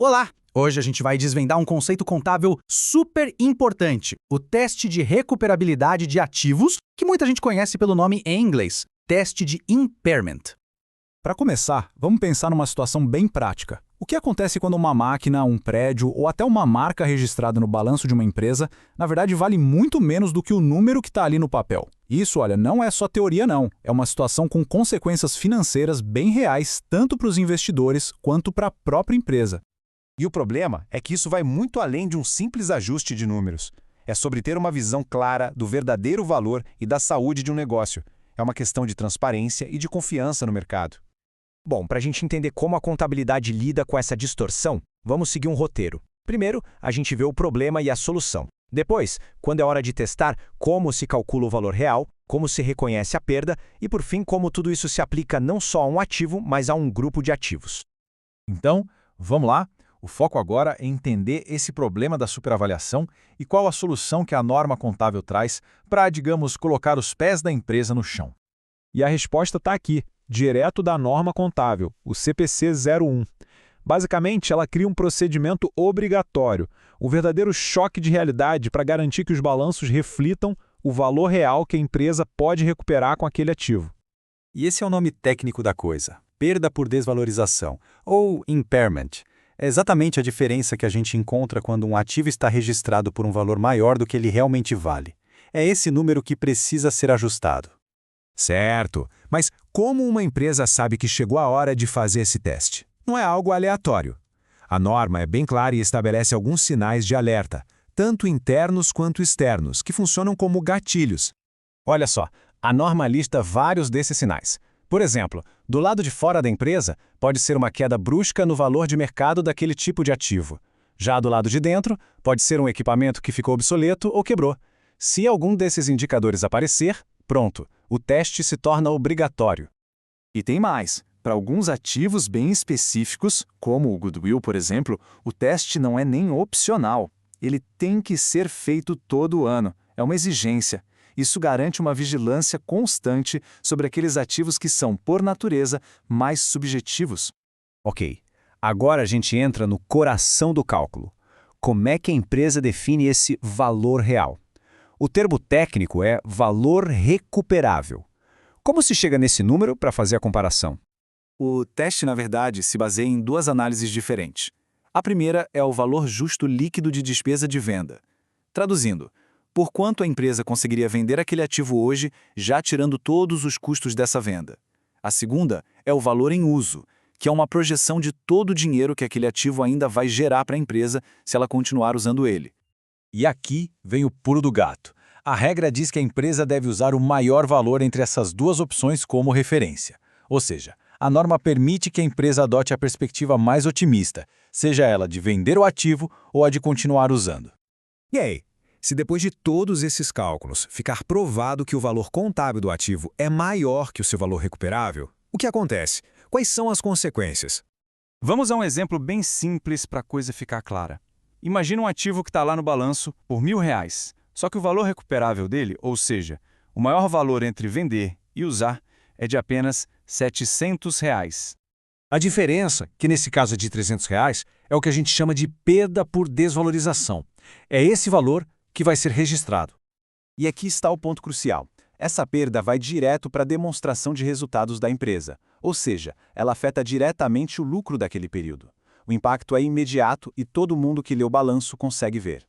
Olá! Hoje a gente vai desvendar um conceito contábil super importante, o teste de recuperabilidade de ativos, que muita gente conhece pelo nome em inglês, teste de impairment. Para começar, vamos pensar numa situação bem prática. O que acontece quando uma máquina, um prédio ou até uma marca registrada no balanço de uma empresa, na verdade vale muito menos do que o número que está ali no papel? Isso, olha, não é só teoria não. É uma situação com consequências financeiras bem reais, tanto para os investidores quanto para a própria empresa. E o problema é que isso vai muito além de um simples ajuste de números. É sobre ter uma visão clara do verdadeiro valor e da saúde de um negócio. É uma questão de transparência e de confiança no mercado. Bom, para a gente entender como a contabilidade lida com essa distorção, vamos seguir um roteiro. Primeiro, a gente vê o problema e a solução. Depois, quando é hora de testar, como se calcula o valor real, como se reconhece a perda e, por fim, como tudo isso se aplica não só a um ativo, mas a um grupo de ativos. Então, vamos lá? O foco agora é entender esse problema da superavaliação e qual a solução que a norma contábil traz para, digamos, colocar os pés da empresa no chão. E a resposta está aqui, direto da norma contábil, o CPC 01. Basicamente, ela cria um procedimento obrigatório, um verdadeiro choque de realidade para garantir que os balanços reflitam o valor real que a empresa pode recuperar com aquele ativo. E esse é o nome técnico da coisa, perda por desvalorização, ou impairment. É exatamente a diferença que a gente encontra quando um ativo está registrado por um valor maior do que ele realmente vale. É esse número que precisa ser ajustado. Certo, mas como uma empresa sabe que chegou a hora de fazer esse teste? Não é algo aleatório. A norma é bem clara e estabelece alguns sinais de alerta, tanto internos quanto externos, que funcionam como gatilhos. Olha só, a norma lista vários desses sinais. Por exemplo, do lado de fora da empresa, pode ser uma queda brusca no valor de mercado daquele tipo de ativo. Já do lado de dentro, pode ser um equipamento que ficou obsoleto ou quebrou. Se algum desses indicadores aparecer, pronto, o teste se torna obrigatório. E tem mais. Para alguns ativos bem específicos, como o goodwill, por exemplo, o teste não é nem opcional. Ele tem que ser feito todo ano. É uma exigência. Isso garante uma vigilância constante sobre aqueles ativos que são, por natureza, mais subjetivos. Ok, agora a gente entra no coração do cálculo. Como é que a empresa define esse valor real? O termo técnico é valor recuperável. Como se chega nesse número para fazer a comparação? O teste, na verdade, se baseia em duas análises diferentes. A primeira é o valor justo líquido de despesa de venda. Traduzindo, por quanto a empresa conseguiria vender aquele ativo hoje, já tirando todos os custos dessa venda. A segunda é o valor em uso, que é uma projeção de todo o dinheiro que aquele ativo ainda vai gerar para a empresa se ela continuar usando ele. E aqui vem o pulo do gato. A regra diz que a empresa deve usar o maior valor entre essas duas opções como referência. Ou seja, a norma permite que a empresa adote a perspectiva mais otimista, seja ela de vender o ativo ou a de continuar usando. E aí? Se depois de todos esses cálculos ficar provado que o valor contábil do ativo é maior que o seu valor recuperável, o que acontece? Quais são as consequências? Vamos a um exemplo bem simples para a coisa ficar clara. Imagina um ativo que está lá no balanço por R$1.000, só que o valor recuperável dele, ou seja, o maior valor entre vender e usar, é de apenas R$700. A diferença, que nesse caso é de R$300, é o que a gente chama de perda por desvalorização. É esse valor que vai ser registrado. E aqui está o ponto crucial. Essa perda vai direto para a demonstração de resultados da empresa, ou seja, ela afeta diretamente o lucro daquele período. O impacto é imediato e todo mundo que lê o balanço consegue ver.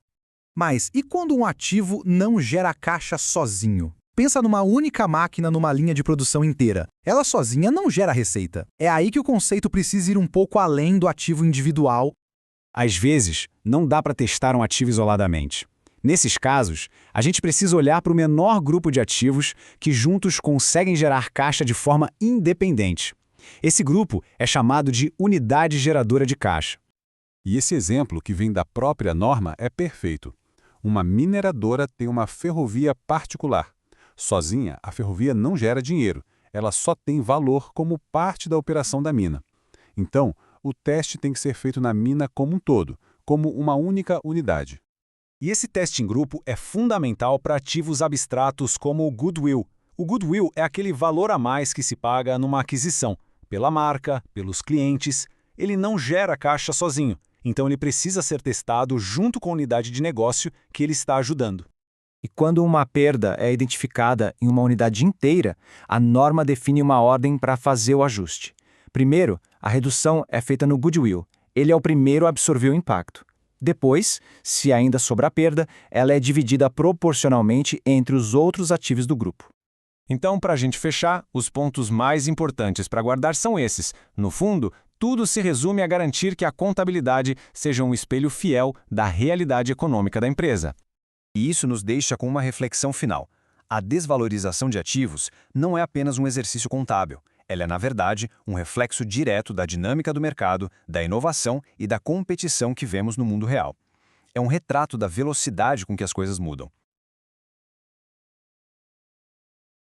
Mas e quando um ativo não gera caixa sozinho? Pensa numa única máquina numa linha de produção inteira. Ela sozinha não gera receita. É aí que o conceito precisa ir um pouco além do ativo individual. Às vezes, não dá para testar um ativo isoladamente. Nesses casos, a gente precisa olhar para o menor grupo de ativos que juntos conseguem gerar caixa de forma independente. Esse grupo é chamado de unidade geradora de caixa. E esse exemplo que vem da própria norma é perfeito. Uma mineradora tem uma ferrovia particular. Sozinha, a ferrovia não gera dinheiro, ela só tem valor como parte da operação da mina. Então, o teste tem que ser feito na mina como um todo, como uma única unidade. E esse teste em grupo é fundamental para ativos abstratos como o goodwill. O goodwill é aquele valor a mais que se paga numa aquisição, pela marca, pelos clientes. Ele não gera caixa sozinho. então ele precisa ser testado junto com a unidade de negócio que ele está ajudando. E quando uma perda é identificada em uma unidade inteira, a norma define uma ordem para fazer o ajuste. Primeiro, a redução é feita no goodwill. Ele é o primeiro a absorver o impacto. Depois, se ainda sobrar perda, ela é dividida proporcionalmente entre os outros ativos do grupo. Então, para a gente fechar, os pontos mais importantes para guardar são esses. No fundo, tudo se resume a garantir que a contabilidade seja um espelho fiel da realidade econômica da empresa. E isso nos deixa com uma reflexão final. A desvalorização de ativos não é apenas um exercício contábil. Ela é, na verdade, um reflexo direto da dinâmica do mercado, da inovação e da competição que vemos no mundo real. É um retrato da velocidade com que as coisas mudam.